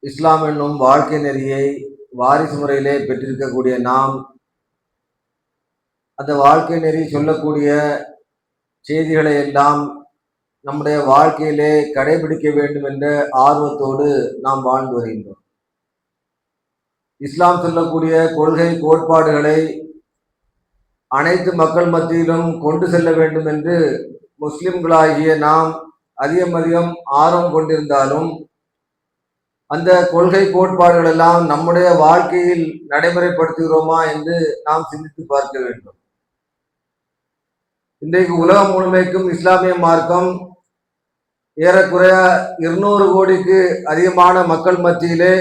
இஸ்லாம் என்னும் வாழ்க்கை நெறியை வாரிசு முறையிலே பெற்றிருக்கக்கூடிய நாம் அந்த வாழ்க்கை நெறி சொல்லக்கூடிய செய்திகளை எல்லாம் நம்முடைய வாழ்க்கையிலே கடைபிடிக்க வேண்டும் என்ற ஆர்வத்தோடு நாம் வாழ்ந்து வருகின்றோம். இஸ்லாம் சொல்லக்கூடிய கொள்கை கோட்பாடுகளை அனைத்து மக்கள் மத்தியிலும் கொண்டு செல்ல வேண்டும் என்று முஸ்லிம்களாகிய நாம் அதிகம் ஆர்வம் கொண்டிருந்தாலும் அந்த கொள்கை கோட்பாடுகள் எல்லாம் நம்முடைய வாழ்க்கையில் நடைமுறைப்படுத்துகிறோமா என்று நாம் சிந்தித்து பார்க்க வேண்டும். இன்றைக்கு உலகம் முழுமைக்கும் இஸ்லாமிய மார்க்கம் ஏறக்குறைய 200 கோடிக்கு அதிகமான மக்கள் மத்தியிலே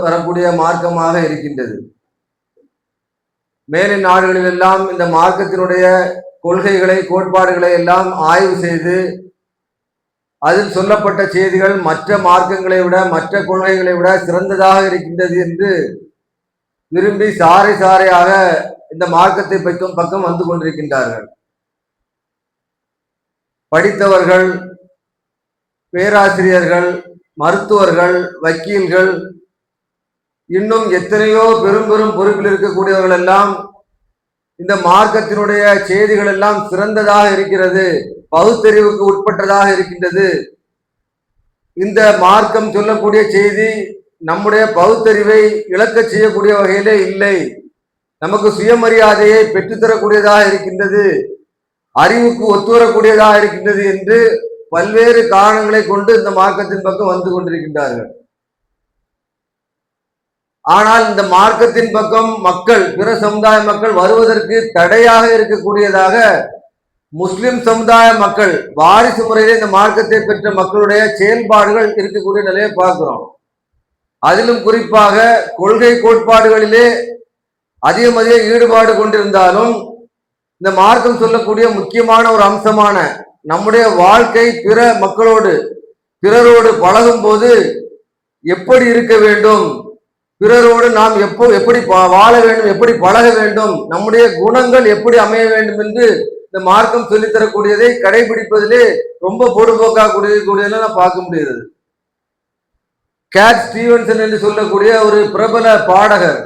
வரக்கூடிய மார்க்கமாக இருக்கின்றது. மேலை நாடுகளிலெல்லாம் இந்த மார்க்கத்தினுடைய கொள்கைகளை கோட்பாடுகளை எல்லாம் ஆய்வு செய்து அதில் சொல்லப்பட்ட செய்திகள் மற்ற மார்க்கங்களை விட மற்ற கொள்கைகளை விட சிறந்ததாக இருக்கின்றது என்று விரும்பி சாரையாக இந்த மார்க்கத்தை பக்கம் வந்து கொண்டிருக்கின்றார்கள். படித்தவர்கள், பேராசிரியர்கள், மருத்துவர்கள், வக்கீல்கள், இன்னும் எத்தனையோ பெரும் பொறுப்பில் இருக்கக்கூடியவர்கள் எல்லாம் இந்த மார்க்கத்தினுடைய செய்திகள் எல்லாம் சிறந்ததாக இருக்கிறது, பகுத்தறிவுக்கு உட்பட்டதாக இருக்கின்றது, இந்த மார்க்கம் சொல்லக்கூடிய செய்தி நம்முடைய பகுத்தறிவை இழக்க செய்யக்கூடிய வகையிலே இல்லை, நமக்கு சுயமரியாதையை பெற்றுத்தரக்கூடியதாக இருக்கின்றது, அறிவுக்கு ஒத்துவரக்கூடியதாக இருக்கின்றது என்று பல்வேறு காரணங்களை கொண்டு இந்த மார்க்கத்தின் பக்கம் வந்து கொண்டிருக்கின்றார்கள். ஆனால் இந்த மார்க்கத்தின் பக்கம் மக்கள், பிற சமுதாய மக்கள் வருவதற்கு தடையாக இருக்கக்கூடியதாக முஸ்லிம் சமுதாய மக்கள் வாரிசு முறையிலே இந்த மார்க்கத்தை பெற்ற மக்களுடைய செயல்பாடுகள் இருக்கக்கூடிய நிலையை பார்க்கிறோம். அதிலும் குறிப்பாக கொள்கை கோட்பாடுகளிலே அதிகம் ஈடுபாடு கொண்டிருந்தாலும் இந்த மார்க்கம் சொல்லக்கூடிய முக்கியமான ஒரு அம்சமான நம்முடைய வாழ்க்கை பிற மக்களோடு பிறரோடு பழகும் போது எப்படி இருக்க வேண்டும், பிறரோடு நாம் எப்படி வாழ வேண்டும், எப்படி பழக வேண்டும், நம்முடைய குணங்கள் எப்படி அமைய வேண்டும் என்று இந்த மார்க்கம் சொல்லித்தரக்கூடியதை கடைபிடிப்பதிலே ரொம்ப பொடுபோக்காக கூடியதெல்லாம் பார்க்க முடிகிறது. கேட் ஸ்டீவன்சன் என்று சொல்லக்கூடிய ஒரு பிரபல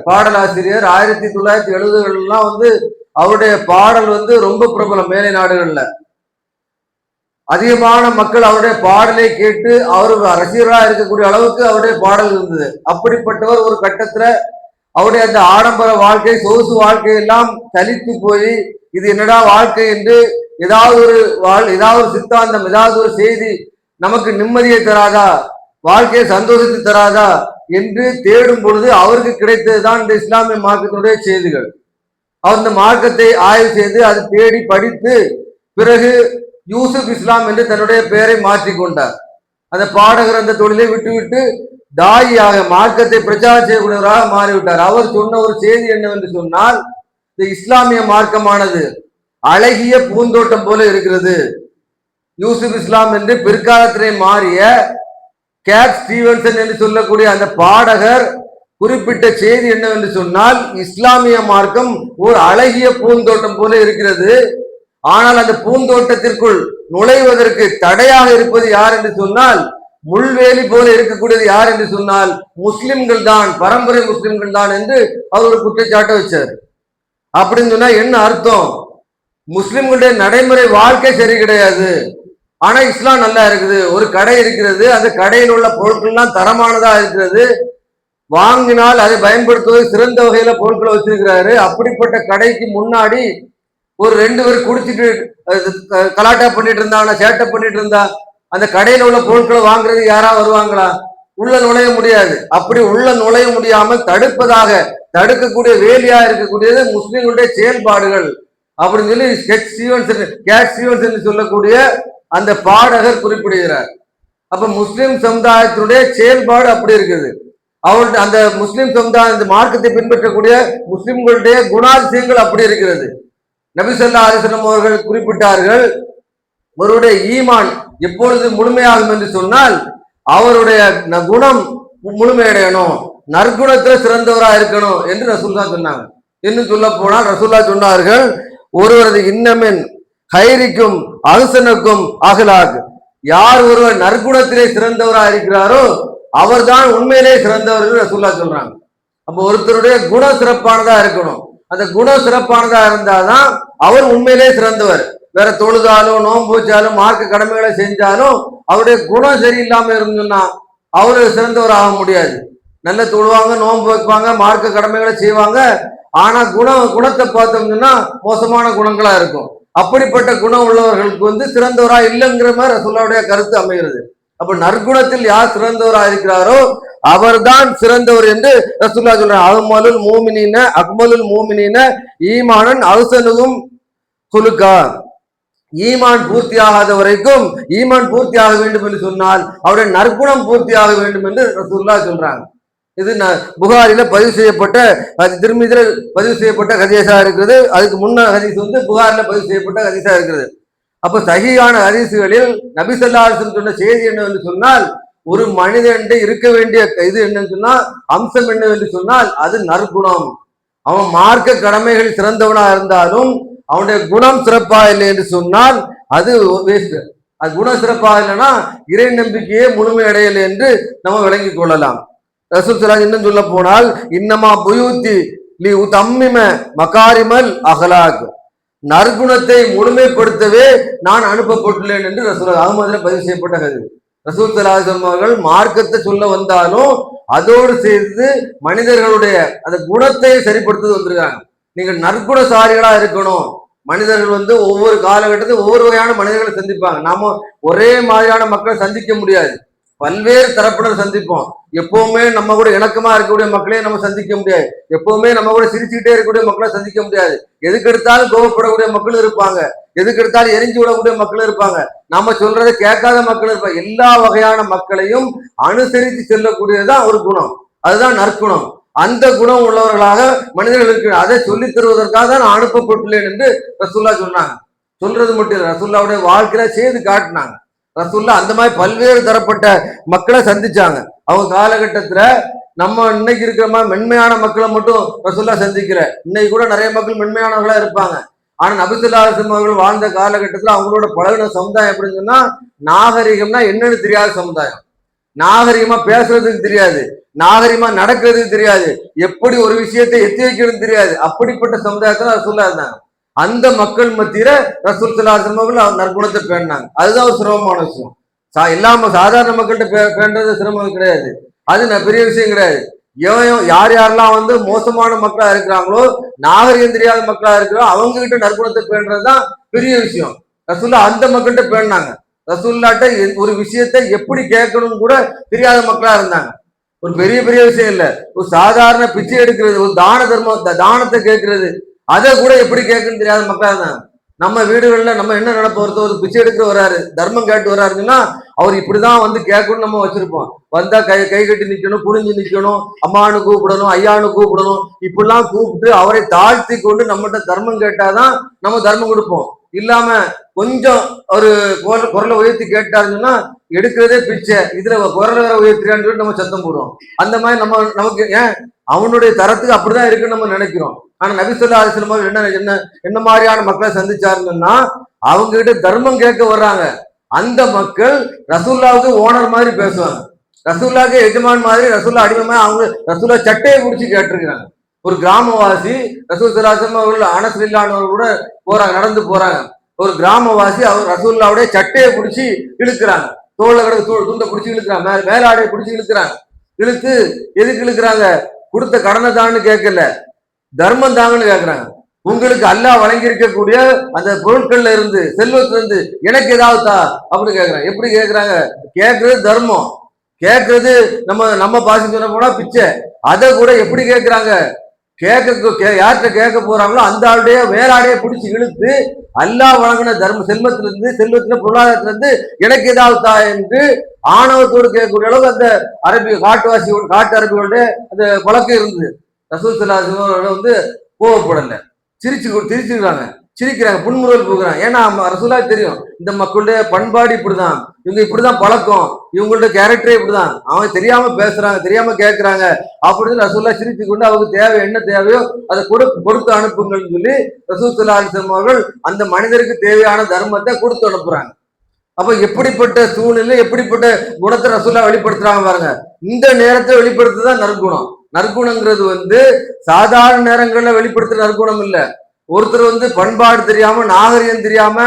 பாடலாசிரியர் 1970களில் அவருடைய பாடல் ரொம்ப பிரபலம். மேலை நாடுகள்ல அதிகமான மக்கள் அவருடைய பாடலை கேட்டு அவரு ரசிகராக இருக்கக்கூடிய அளவுக்கு அவருடைய பாடல் இருந்தது. அப்படிப்பட்டவர் ஒரு கட்டத்துல அவருடைய அந்த ஆடம்பர வாழ்க்கை, சொகுசு வாழ்க்கை எல்லாம் தலித்து போய் இது என்னடா வாழ்க்கை என்று ஏதாவது ஒரு சித்தாந்தம், ஏதாவது ஒரு செய்தி நமக்கு நிம்மதியை தராதா, வாழ்க்கையை சந்தோஷத்தை தராதா என்று தேடும் பொழுது அவருக்கு கிடைத்ததுதான் இந்த இஸ்லாமிய மார்க்கத்தினுடைய செய்திகள். அவர் இந்த மார்க்கத்தை ஆய்வு செய்து அதை தேடி படித்து பிறகு யூசுப் இஸ்லாம் என்று தன்னுடைய பெயரை மாற்றிக்கொண்டார். அந்த பாடகர் அந்த தொழிலை விட்டுவிட்டு தாயியாக மார்க்கத்தை பிரச்சாரம் செய்யக்கூடியவராக மாறிவிட்டார். அவர் சொன்ன ஒரு செய்தி என்னவென்று சொன்னால், இந்த இஸ்லாமிய மார்க்கமானது அழகிய பூந்தோட்டம் போல இருக்கிறது. யூசுப் இஸ்லாம் என்று பிற்காலத்திலே மாறிய கேட் ஸ்டீவன்சன் என்று சொல்லக்கூடிய அந்த பாடகர் குறிப்பிட்ட செய்தி என்னவென்று சொன்னால், இஸ்லாமிய மார்க்கம் ஒரு அழகிய பூந்தோட்டம் போல இருக்கிறது, ஆனால் அந்த பூந்தோட்டத்திற்குள் நுழைவதற்கு தடையாக இருப்பது யார் என்று சொன்னால், முள்வேலி போல இருக்கக்கூடியது யார் என்று சொன்னால் முஸ்லிம்கள் தான், பரம்பரை முஸ்லிம்கள் தான் என்று அவர் ஒரு குற்றச்சாட்டை வச்சார். அப்படின்னு சொன்னா என்ன அர்த்தம்? முஸ்லிம்களுடைய நடைமுறை வாழ்க்கை சரி கிடையாது, ஆனா இஸ்லாம் நல்லா இருக்குது. ஒரு கடை இருக்கிறது, அந்த கடையில் உள்ள பொருட்கள்லாம் தரமானதா இருக்கிறது, வாங்கினால் அதை பயன்படுத்துவது சிறந்த வகையில பொருட்களை வச்சிருக்கிறாரு. அப்படிப்பட்ட கடைக்கு முன்னாடி ஒரு 2 பேர் குடிச்சிட்டு கலாட்டா பண்ணிட்டு இருந்தாங்க, சேட்டை பண்ணிட்டு இருந்தா அந்த கடையில உள்ள பொருட்களை வாங்குறது யாரா வருவாங்களா? உள்ள நுழைய முடியாது. அப்படி உள்ள நுழைய முடியாமல் தடுக்கக்கூடிய வேலியா இருக்கக்கூடியது முஸ்லிம்களுடைய செயல்பாடுகள் அப்படின்னு சொல்லி கேட் ஸ்டீவன்சன் சொல்லக்கூடிய அந்த பாடகர் குறிப்பிடுகிறார். அப்ப முஸ்லிம் சமுதாயத்தினுடைய செயல்பாடு அப்படி இருக்குது. அவருடைய அந்த முஸ்லிம் சமுதாய இந்த மார்க்கத்தை பின்பற்றக்கூடிய முஸ்லிம்களுடைய குணாதிசயங்கள் அப்படி இருக்கிறது. நபி ஸல்லல்லாஹு அலைஹி வஸல்லம் அவர்கள் குறிப்பிட்டார்கள், அவருடைய ஈமான் எப்பொழுது முழுமையாகும் என்று சொன்னால் அவருடைய குணம் முழுமையடையணும், நற்குணத்தில் சிறந்தவராக இருக்கணும் என்று ரசூலுல்லா சொன்னாங்க. இன்னும் சொல்ல போனால் ரசூலுல்லா சொன்னார்கள், ஒருவரது இன்னமின் ஹைரிக்கும் அஹ்சனுக்கும் அஹ்லாக், யார் ஒருவர் நற்குணத்திலே சிறந்தவரா இருக்கிறாரோ அவர்தான் உண்மையிலே சிறந்தவர் ரசூலுல்லாஹ் சொல்றாங்க. அப்போ ஒருத்தருடைய குணம் சிறப்பானதா இருக்கணும். அந்த குணம் சிறப்பானதா இருந்தாதான் அவர் உண்மையிலே சிறந்தவர். வேற தொழுதாலும் நோன்பு வச்சாலும் மார்க்க கடமைகளை செஞ்சாலும் அவருடைய குணம் சரியில்லாம இருந்ததுன்னா அவரு சிறந்தவர் ஆக முடியாது. நல்ல தொழுவாங்க, நோன்பு வைப்பாங்க, மார்க்க கடமைகளை செய்வாங்க, ஆனா குணத்தை பார்த்தோம்னா மோசமான குணங்களா இருக்கும். அப்படிப்பட்ட குணம் உள்ளவர்களுக்கு சிறந்தவரா இல்லைங்கிற மாதிரி ரசூலுல்லாஹ்வுடைய கருத்து அமைகிறது. அப்ப நற்குணத்தில் யார் சிறந்தவரா இருக்கிறாரோ அவர்தான் சிறந்தவர் என்று ரசூலுல்லாஹ் சொல்றாங்க. அக்மலுல் மூமினீன ஈமானன் அஹ்ஸனுஹும் குலுகா. ஈமான் பூர்த்தியாகாத வரைக்கும் ஈமான் பூர்த்தியாக வேண்டும் என்று சொன்னால் அவருடைய நற்குணம் பூர்த்தியாக வேண்டும் என்று ரசூலுல்லாஹ் சொல்றாங்க. இது புகாரில பதிவு செய்யப்பட்ட, திருமிதில பதிவு செய்யப்பட்ட ஹதீஸா இருக்கிறது. அதுக்கு முன்ன ஹதீஸ் புகாரில பதிவு செய்யப்பட்ட ஹதீஸா இருக்கிறது. அப்ப சஹீஹான ஹதீஸ்களில் நபி ஸல்லல்லாஹு அலைஹி வஸல்லம் சொன்ன செய்தி என்னவென்று சொன்னால், ஒரு மனிதன் இருக்க வேண்டிய இது என்னன்னு சொன்னால், அம்சம் என்னவென்று சொன்னால் அது நற்குணம். அவன் மார்க்க கடமைகள் சிறந்தவனா இருந்தாலும் அவனுடைய குணம் சிறப்பா இல்லை என்று சொன்னால் அது வேஸ்ட். அது குணம் சிறப்பா இல்லைன்னா இறை நம்பிக்கையே முழுமை அடையலை என்று நம்ம விளங்கிக் கொள்ளலாம். ரசூல் ஸல்லல்லாஹு இன்னும் சொல்ல போனால், இன்னமா புயூத்தி லி உதம்மிம மகாரிமல் அஹ்லாக், நற்குணத்தை முழுமைப்படுத்தவே நான் அனுப்பப்பட்டுள்ளேன் என்று ரசூல் அஹ்மதுல பதிவு செய்யப்பட்ட ஹதீஸ். ரசூல் ஸல்லல்லாஹு அலைஹி வஸல்லம் அவர்கள் மார்க்கத்தை சொல்ல வந்தாலும் அதோடு சேர்த்து மனிதர்களுடைய அந்த குணத்தை சரிப்படுத்த வந்திருக்காங்க. நீங்கள் நற்குணசாரிகளா இருக்கணும். மனிதர்கள் ஒவ்வொரு காலகட்டத்தில் ஒவ்வொரு வகையான மனிதர்களை சந்திப்பாங்க. நாம ஒரே மாதிரியான மக்களை சந்திக்க முடியாது. பல்வேறு தரப்பினர் சந்திப்போம். எப்பவுமே நம்ம கூட இணக்கமா இருக்கக்கூடிய மக்களையும் நம்ம சந்திக்க முடியாது. எப்பவுமே நம்ம கூட சிரிச்சுக்கிட்டே இருக்கக்கூடிய மக்களை சந்திக்க முடியாது. எதுக்கு எடுத்தாலும் கோபப்படக்கூடிய மக்களும் இருப்பாங்க, எதுக்கு எடுத்தாலும் எரிஞ்சு விடக்கூடிய மக்களும் இருப்பாங்க, நம்ம சொல்றதை கேட்காத மக்களும் இருப்பாங்க. எல்லா வகையான மக்களையும் அனுசரித்து செல்லக்கூடியதுதான் ஒரு குணம், அதுதான் நற்குணம். அந்த குணம் உள்ளவர்களாக மனிதர்களுக்கு அதை சொல்லித் தருவதற்காக தான் நான் அனுப்பப்பட்டுள்ளேன் என்று ரசூலுல்லாஹ் சொன்னாங்க. சொல்றது மட்டும் இல்லை, ரசூலுல்லாஹ்வுடைய வாழ்க்கையில செய்து காட்டினாங்க. ரசூலுல்லாஹ் அந்த மாதிரி பல்வேறு தரப்பட்ட மக்களை சந்திச்சாங்க. அவங்க காலகட்டத்துல நம்ம இன்னைக்கு இருக்கிற மாதிரி மென்மையான மக்களை மட்டும் ரசூலுல்லாஹ் சந்திக்கல. இன்னைக்கு கூட நிறைய மக்கள் மென்மையானவர்களா இருப்பாங்க. ஆனா நபி ஸல்லல்லாஹு அலைஹி வஸல்லம் அவர்கள் வாழ்ந்த காலகட்டத்துல அவங்களோட பழகின சமுதாயம் எப்படின்னு சொன்னா, நாகரிகம்னா என்னன்னு தெரியாத சமுதாயம். நாகரிகமா பேசுறதுக்கு தெரியாது, நாகரிகமா நடக்கிறதுக்கு தெரியாது, எப்படி ஒரு விஷயத்தை எத்தி வைக்கிறது தெரியாது. அப்படிப்பட்ட சமுதாயத்துல ரசூலுல்லாஹ் இருந்தாங்க. அந்த மக்கள் மத்தியில ரசூல் ஸல்லல்லாஹு அலைஹி வஸல்லம் அவர்கள் நற்குணத்தை பேணினாங்க. அதுதான் ஒரு சிரமமான விஷயம். எல்லாம சாதாரண மக்கள்கிட்ட பேண்டது சிரமம் கிடையாது, அது பெரிய விஷயம் கிடையாது. யார் யாரெல்லாம் மோசமான மக்களா இருக்கிறாங்களோ, நாகரிகம் தெரியாத மக்களா இருக்கிறோம், அவங்க கிட்ட நற்குணத்தை பேணுறதுதான் பெரிய விஷயம். ரசூலுல்லாஹ் அந்த மக்கள்கிட்ட பேணினாங்க. ரசூலுல்லாஹ்ட்ட ஒரு விஷயத்தை எப்படி கேட்கணும்னு கூட தெரியாத மக்களா இருந்தாங்க. ஒரு பெரிய பெரிய விஷயம் இல்ல, ஒரு சாதாரண பிச்சை எடுக்கிறது, ஒரு தானத்தை கேட்கறது, அதை கூட எப்படி கேட்கணும்னு தெரியாத மக்களா இருந்தாங்க. நம்ம வீடுகள்ல நம்ம என்ன நினைப்போம், ஒரு பிச்சை எடுக்கிற வராரு, தர்மம் கேட்டு வராருன்னா அவர் இப்படிதான் கேட்கணும்னு நம்ம வச்சிருப்போம். வந்தா கை கட்டி நிக்கணும், குனிஞ்சு நிக்கணும், அம்மானு கூப்பிடணும், ஐயானு கூப்பிடணும், இப்படிலாம் கூப்பிட்டு அவரை தாழ்த்தி கொண்டு நம்மகிட்ட தர்மம் கேட்டாதான் நம்ம தர்மம் கொடுப்போம். இல்லாம கொஞ்சம் ஒரு குரலை உயர்த்தி கேட்டாருன்னா எடுக்கிறதே பிச்சை, இதுல குரலை வேற உயர்த்தியான்னு நம்ம சத்தம் போடுவோம். அந்த மாதிரி நமக்கு ஏன் அவனுடைய தரத்துக்கு அப்படிதான் இருக்குன்னு நம்ம நினைக்கிறோம். ஆனா நபி ஸல்லல்லாஹு அலைஹி வஸல்லம் என்ன மாதிரியான மக்களை சந்திச்சாருன்னா, அவங்க கிட்ட தர்மம் கேட்க வர்றாங்க. அந்த மக்கள் ரசூலுல்லாஹ்வுக்கு ஓனர் மாதிரி பேசுவாங்க, ரசூலுல்லாஹ்வுக்கு எஜமான் மாதிரி, ரசூலுல்லாஹ் அடிமை. அவங்க ரசூலுல்லாஹ் சட்டையை பிடிச்சி கேட்டிருக்கிறாங்க. ஒரு கிராமவாசி ரசூல் ஸல்லல்லாஹு அலைஹி வஸல்லம் அவர்கள் அனஸ் ரலியல்லாஹு கூட போறாங்க, நடந்து போறாங்க. ஒரு கிராமவாசி அவர் ரசூலுல்லாஹ்வுடைய சட்டையை பிடிச்சி இழுக்கிறாங்க, தோல்ல கிடக்கு துண்டை பிடிச்சி இழுக்கிறாங்க, மேலாடையை பிடிச்சி இழுக்கிறாங்க. இழுத்து எதுக்கு இழுக்கிறாங்க? கொடுத்த கடனை தான்னு கேட்கல, தர்மம் தாங்கன்னு கேட்கிறாங்க. உங்களுக்கு அல்லாஹ் வழங்கி இருக்கக்கூடிய அந்த பொருட்கள்ல இருந்து, செல்வத்துல இருந்து எனக்கு ஏதாவது தா அப்படின்னு கேட்கிறாங்க. எப்படி கேட்கிறாங்க? கேட்கறது தர்மம், கேட்கறது நம்ம பாசி சொன்ன போனா பிச்சை. அதை கூட எப்படி கேட்கிறாங்க? யார்கிட்ட கேட்க போறாங்களோ அந்த ஆளுடைய மேலாடைய பிடிச்சி இழுத்து அல்லாஹ் வழங்கின செல்வத்துல பொருளாதாரத்துல இருந்து எனக்கு ஏதாவது தா என்று ஆணவத்தோடு கேட்கக்கூடிய அளவுக்கு அந்த காட்டு அரபிகளுடைய அந்த பழக்கம் இருந்தது. ரசூல் ஸல்லல்லாஹு அலைஹி வஸல்லம் கோவப்படல, சிரிச்சுக்கிறாங்க, புன்முறுவல் போகிறாங்க. ஏன்னா ரசூலுல்லாஹ்வுக்கு தெரியும் இந்த மக்களுடைய பண்பாடு இப்படிதான், இவங்க இப்படிதான் பழக்கம், இவங்களுடைய கேரக்டரே இப்படிதான், அவங்க தெரியாம பேசுறாங்க, தெரியாம கேட்கறாங்க அப்படின்னு ரசூலுல்லாஹ் சிரிச்சு கொண்டு அவங்க என்ன தேவையோ அதை கொடுத்து அனுப்புங்கள்னு சொல்லி ரசூல் ஸல்லல்லாஹு அலைஹி வஸல்லம் அவர்கள் அந்த மனிதருக்கு தேவையான தர்மத்தை கொடுத்து அனுப்புறாங்க. அப்ப எப்படிப்பட்ட சூழ்நிலை, எப்படிப்பட்ட குணத்தை ரசூல்லா வெளிப்படுத்துறாங்க பாருங்க. இந்த நேரத்தை வெளிப்படுத்துதான் நற்குணம். நற்குணங்கிறது சாதாரண நேரங்கள்ல வெளிப்படுத்துற நற்குணம் இல்ல. ஒருத்தர் பண்பாடு தெரியாம, நாகரிகம் தெரியாம,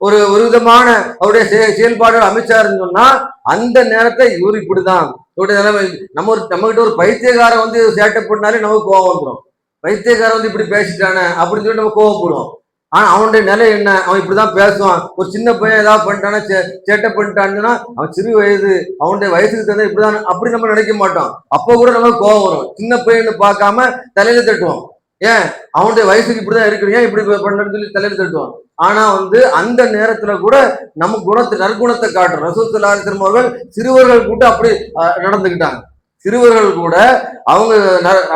ஒரு விதமான அவருடைய செயல்பாடுகள் அமைச்சாருன்னு சொன்னா அந்த நேரத்தை இவர் இப்படிதான் இவருடைய நிலைமை. நம்ம கிட்ட ஒரு பைத்தியக்காரன் சேட்டை பண்ணாலே நமக்கு கோவம் வந்துடும். பைத்தியக்காரன் இப்படி பேசிட்டானே அப்படின்னு சொல்லி நம்ம கோவப்படுவோம். ஆனா அவனுடைய நிலை என்ன? அவன் இப்படிதான் பேசுவான். ஒரு சின்ன பையன் ஏதாவது பண்ணிட்டானா, சேட்டை பண்ணிட்டான்னா அவன் சிறு வயது, அவனுடைய வயசுக்கு தகுந்த இப்படிதான் அப்படி நம்ம நினைக்க மாட்டோம். அப்போ கூட நமக்கு கோவம் வரும். சின்ன பையன்னு பார்க்காம தலையில தட்டுவோம். ஏன் அவனுடைய வயசுக்கு இப்படிதான் இருக்கு, ஏன் இப்படி பண்றேன்னு சொல்லி தலையில தட்டுவோம். ஆனா அந்த நேரத்துல கூட நம்ம நற்குணத்தை காட்டும். ரசூல் ஸல்லல்லாஹு அலைஹி வஸல்லம் அவர்கள் சிறுவர்கள் கூட அப்படி நடந்துக்கிட்டாங்க. சிறுவர்கள் கூட அவங்க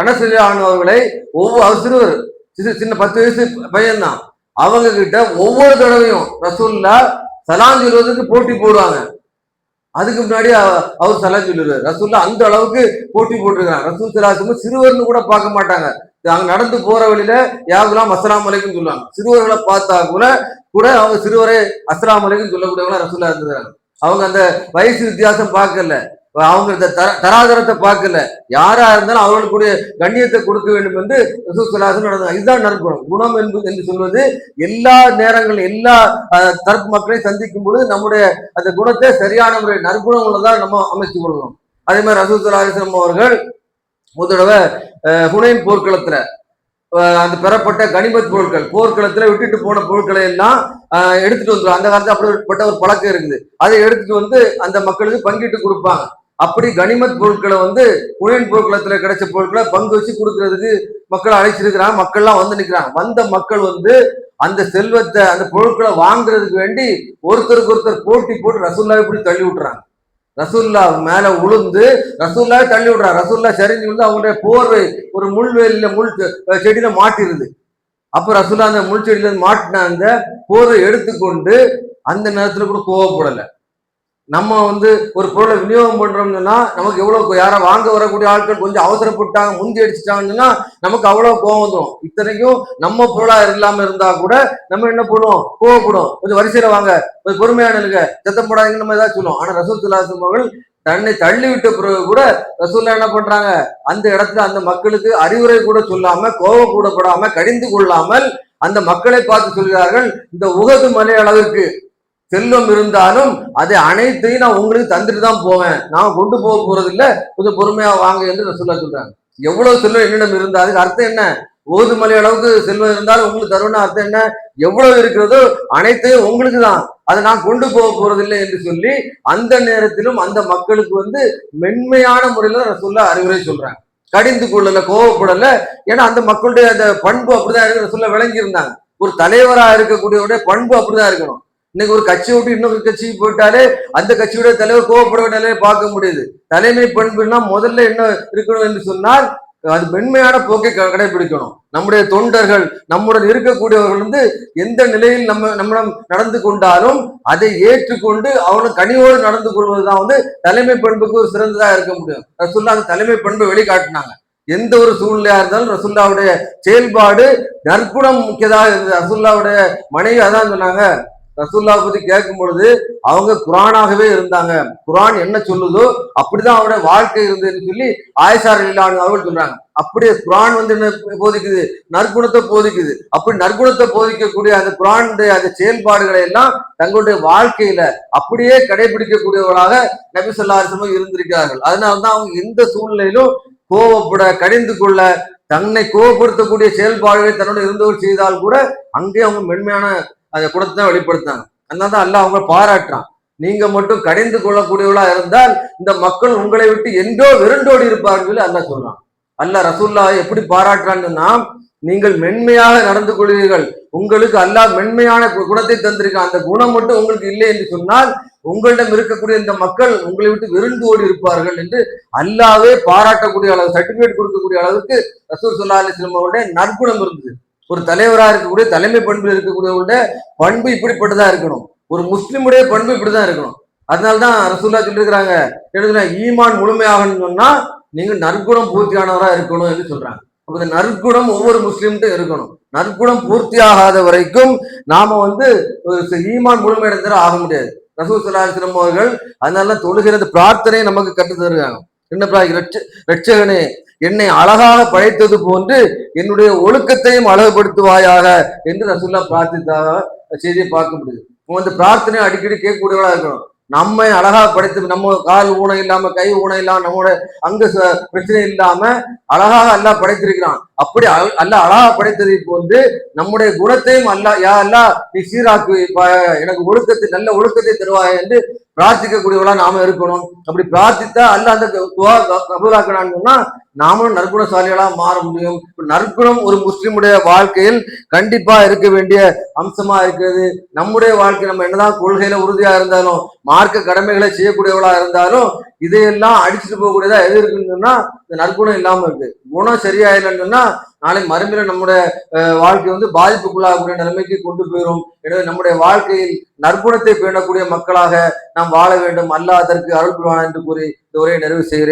அனஸ் ரலியல்லாஹு அவர்களை ஒவ்வொரு சிறுவர் சின்ன 10 வயசு பையன் தான், அவங்க கிட்ட ஒவ்வொரு தடவையும் ரசூல்லா சலாம் சொல்வதற்கு போட்டி போடுவாங்க. அதுக்கு முன்னாடி அவர் சலாம் சொல்லுவார். ரசூல்லா அந்த அளவுக்கு போட்டி போட்டிருக்காங்க. ரசூல் ஸல்லல்லாஹு அலைஹி வஸல்லம் சிறுவர்னு கூட பார்க்க மாட்டாங்க. அங்க நடந்து போற வழியில யாகுலாம் அஸ்ஸலாமு அலைக்கும் சொல்லுவாங்க. சிறுவர்களை பார்த்தா கூட அவங்க சிறுவரை அஸ்ஸலாமு அலைக்கும் சொல்லக்கூடியவங்களா ரசூல்லா இருந்துறாங்க. அவங்க அந்த வயசு வித்தியாசம் பார்க்கல, அவங்க தராதரத்தை பார்க்கல. யாரா இருந்தாலும் அவர்களுக்குடைய கண்ணியத்தை கொடுக்க வேண்டும் என்று ரசூல் ஸல்லல்லாஹு அலைஹி வஸல்லம் நடந்தாங்க. இதுதான் நற்குணம். குணம் என்று சொல்வது எல்லா நேரங்களும் எல்லா தரப்பு மக்களை சந்திக்கும் பொழுது நம்முடைய அந்த குணத்தை சரியான முறை நற்குணம் உள்ளதான் நம்ம அமைச்சு கொள்ளணும். அதே மாதிரி ரசூல் ஸல்லல்லாஹு அலைஹி வஸல்லம் அவர்கள் ஒரு தடவை ஹுனைன் போர்க்களத்துல அந்த பெறப்பட்ட கனிமத் பொருட்கள், போர்க்களத்துல விட்டுட்டு போன பொருட்களை எல்லாம் எடுத்துட்டு வந்துடும். அந்த காலத்துல அப்படிப்பட்ட ஒரு பழக்கம் இருக்குது. அதை எடுத்துட்டு அந்த மக்களுக்கு பங்கிட்டு கொடுப்பாங்க. அப்படி கனிமத் பொருட்களை ஹுனைன் போர்க்களத்துல கிடைச்ச பொருட்களை பங்கு வச்சு கொடுக்கறதுக்கு மக்கள் அழைச்சிருக்கிறாங்க. மக்கள்லாம் நிக்கிறாங்க. வந்த மக்கள் அந்த செல்வத்தை, அந்த பொருட்களை வாங்குறதுக்கு வேண்டி ஒருத்தருக்கு ஒருத்தர் போட்டி போட்டு ரசூலுல்லாஹ் இப்படி தள்ளி விட்டுறாங்க. ரசூல்லா மேல உளுந்து ரசூல்லாவே தள்ளி விடுறாங்க. ரசூல்லா சரிஞ்சு அவங்களுடைய போர்வை ஒரு முள்வேலியில செடியில மாட்டிருது. அப்ப ரசூல்லா அந்த முள் செடியில மாட்டின அந்த போர்வை எடுத்துக்கொண்டு அந்த நேரத்துல கூட கோவப்படலை. நம்ம ஒரு பொருளை விநியோகம் பண்றோம்னா நமக்கு எவ்வளவு, யாரை வாங்க வரக்கூடிய ஆட்கள் கொஞ்சம் அவசரப்பட்டாங்க, முந்தி அடிச்சுட்டாங்கன்னா நமக்கு அவ்வளவு கோவம் வந்துடும். இத்தனைக்கும் நம்ம பொருளா இல்லாம இருந்தா கூட நம்ம என்ன பண்ணுவோம், கோவப்படும். கொஞ்சம் வரிசையில வாங்க, கொஞ்சம் பொறுமையான இருங்க, சத்தம் போடாதீங்கன்னு நம்ம ஏதாவது சொல்லுவோம். ஆனா ரசூல் ஸல்லல்லாஹு அலைஹி வஸல்லம் அவர்கள் தன்னை தள்ளி விட்ட பிறகு கூட ரசூல்லா என்ன பண்றாங்க, அந்த இடத்துல அந்த மக்களுக்கு அறிவுரை கூட சொல்லாம, கோவம் கூடப்படாம, கடிந்து கொள்ளாமல் அந்த மக்களை பார்த்து சொல்கிறார்கள், இந்த உஹது மலை அளவுக்கு செல்வம் இருந்தாலும் அதை அனைத்தையும் நான் உங்களுக்கு தந்துட்டு தான் போவேன், நான் கொண்டு போக போறது இல்ல, கொஞ்சம் பொறுமையா வாங்க என்று ரசூலுல்லாஹ் சொல்றாங்க. எவ்வளவு செல்வம் என்னிடம் இருந்தா அதுக்கு அர்த்தம் என்ன? ஓதுமலை அளவுக்கு செல்வம் இருந்தாலும் உங்களுக்கு தருவனா அர்த்தம் என்ன? எவ்வளவு இருக்கிறதோ அனைத்தையும் உங்களுக்கு தான், அதை நான் கொண்டு போக போறதில்லை என்று சொல்லி அந்த நேரத்திலும் அந்த மக்களுக்கு மென்மையான முறையில ரசூலுல்லாஹ் அறிவுரை சொல்றாங்க. கடிந்து கொள்ளல, கோவப்படல. ஏன்னா அந்த மக்களுடைய அந்த பண்பு அப்படிதான் இருக்கு. ரசூலுல்லாஹ் விளங்கி இருந்தாங்க. ஒரு தலைவரா இருக்கக்கூடியவருடைய பண்பு அப்படிதான் இருக்கணும். இன்னைக்கு ஒரு கட்சி விட்டு இன்னொரு கட்சிக்கு போயிட்டாலே அந்த கட்சியோட தலைவர் கோவப்பட வேண்டிய பார்க்க முடியுது. தலைமை பண்புன்னா முதல்ல என்ன இருக்கணும் என்று சொன்னால் அது மென்மையான போக்கை கடைபிடிக்கணும். நம்முடைய தொண்டர்கள், நம்முடன் இருக்கக்கூடியவர்கள் எந்த நிலையில் நம்மிடம் நடந்து கொண்டாலும் அதை ஏற்றுக்கொண்டு அவனுக்கு கனிவோடு நடந்து கொள்வதுதான் தலைமை பண்புக்கு ஒரு சிறந்ததா இருக்க முடியும். ரசூல்லா அந்த தலைமை பண்பை வெளிக்காட்டினாங்க. எந்த ஒரு சூழ்நிலையா இருந்தாலும் ரசூல்லாவுடைய செயல்பாடு நற்குணம் முக்கியதாக இருந்தது. ரசூல்லாவுடைய மனைவி அதான் சொன்னாங்க, ரசூல்லா பத்தி கேட்கும் பொழுது அவங்க குரானாகவே இருந்தாங்க, குரான் என்ன சொல்லுதோ அப்படிதான் அவருடைய வாழ்க்கை இருந்ததுன்னு சொல்லி ஆயிஷா ரலியல்லாஹு அன்ஹா அவர்கள் சொல்றாங்க. அப்படியே குரான் என்ன போதிக்குது, நற்குணத்தை போதிக்குது. அப்படி நற்குணத்தை போதிக்கக்கூடிய அந்த குரானுடைய அந்த செயல்பாடுகளை எல்லாம் தங்களுடைய வாழ்க்கையில அப்படியே கடைபிடிக்கக்கூடியவர்களாக நபி ஸல்லல்லாஹு அலைஹி வஸல்லம் இருந்திருக்கிறார்கள். அதனால்தான் அவங்க எந்த சூழ்நிலையிலும் கோவப்பட, கடிந்து கொள்ள, தன்னை கோவப்படுத்தக்கூடிய செயல்பாடுகளை தன்னோட இருந்தவர் செய்தால் கூட அங்கே அவங்க மென்மையான அந்த குணத்தை தான் வெளிப்படுத்தாங்க. அதனால்தான் அல்லாஹ் அவங்க பாராட்டுறான். நீங்க மட்டும் கடிந்து கொள்ளக்கூடியவளா இருந்தால் இந்த மக்கள் உங்களை விட்டு எங்கோ விரண்டோடி இருப்பார்கள் சொல்லி அல்லாஹ் சொல்றான். அல்லாஹ் ரசூலுல்லாஹ் எப்படி பாராட்டுறான்னா, நீங்கள் மென்மையாக நடந்து கொள்வீர்கள், உங்களுக்கு அல்லாஹ் மென்மையான குணத்தை தந்திருக்கான், அந்த குணம் மட்டும் உங்களுக்கு இல்லை என்று சொன்னால் உங்களிடம் இருக்கக்கூடிய இந்த மக்கள் உங்களை விட்டு விருந்து ஓடி இருப்பார்கள் என்று அல்லாவே பாராட்டக்கூடிய அளவு, சர்டிபிகேட் கொடுக்கக்கூடிய அளவுக்கு ரசூல் ஸல்லல்லாஹு அலைஹி வஸல்லம் அவருடைய நற்குணம் இருந்தது. ஒரு தலைவராக இருக்கக்கூடிய, தலைமை பண்பில் இருக்கக்கூடியவருடைய பண்பு இப்படிப்பட்டதா இருக்கணும். ஒரு முஸ்லிமுடைய பண்பு இப்படிதான் இருக்கணும். அதனால்தான் ரசூலுல்லாஹ் சொல்லியிருக்கிறாங்க, ஈமான் முழுமையாகணும்னு சொன்னா நீங்க நற்குணம் பூர்த்தியானவரா இருக்கணும் என்று சொல்றாங்க. அப்ப இந்த நற்குணம் ஒவ்வொரு முஸ்லிம்கிட்ட இருக்கணும். நற்குணம் பூர்த்தியாகாத வரைக்கும் நாம ஈமான் முழுமையடைந்தா ஆக முடியாது. ரசூல் ஸல்லல்லாஹு அலைஹி வஸல்லம் அவர்கள் அதனால தொழுகிறது பிரார்த்தனை நமக்கு கற்று தருகிறாங்க. என்ன ரட்சகனே, என்னை அழகாக படைத்தது போன்று என்னுடைய ஒழுக்கத்தையும் அழகுபடுத்துவாயாக என்று ரசூலுல்லாஹ் பிரார்த்தித்தாக செய்தியை பார்க்க முடியுது. இந்த பிரார்த்தனை அடிக்கடி கேட்கக்கூடியவளா இருக்கணும். நம்மை அழகா படைத்து, நம்ம கால் ஊனம் இல்லாம, கை ஊனம் இல்லாம, நம்மளோட அங்க பிரச்சனை இல்லாம அழகாக அல்லாஹ் படைத்திருக்கிறான். அப்படி அல்லாஹ் அழகா படைத்ததை போன்று நம்முடைய குணத்தையும் அல்லாஹ், யா அல்லாஹ் நீ சீராக்கு, எனக்கு ஒழுக்கத்தை, நல்ல ஒழுக்கத்தை தருவாய் என்று பிரார்த்திக்கக்கூடியவளா நாம இருக்கணும். அப்படி பிரார்த்தித்தா அல்லாஹ் அந்த கபூலாக்கணும்னு சொன்னா நாமளும் நற்குணசாலிகளா மாற முடியும். நற்குணம் ஒரு முஸ்லிமுடைய வாழ்க்கையில் கண்டிப்பா இருக்க வேண்டிய அம்சமா இருக்கிறது. நம்முடைய வாழ்க்கை, நம்ம என்னதான் கொள்கையில உறுதியா இருந்தாலும், மார்க்க கடமைகளை செய்யக்கூடியவளா இருந்தாலும், இதையெல்லாம் அடிச்சுட்டு போகக்கூடியதா எது இருக்குன்னு சொன்னா இந்த நற்குணம் இல்லாம இருக்கு. குணம் சரியா இல்லைன்னு சொன்னா நாளை மறுமையில நம்முடைய வாழ்க்கை பாதிப்புக்குள்ளாகக்கூடிய நிலைமைக்கு கொண்டு போயிடும். எனவே நம்முடைய வாழ்க்கையில் நற்குணத்தை பேணக்கூடிய மக்களாக நாம் வாழ வேண்டும். அல்லாஹ் அதற்கு அருள் புரிவான் என்று கூறி இந்த உரையை நிறைவு செய்கிறேன்.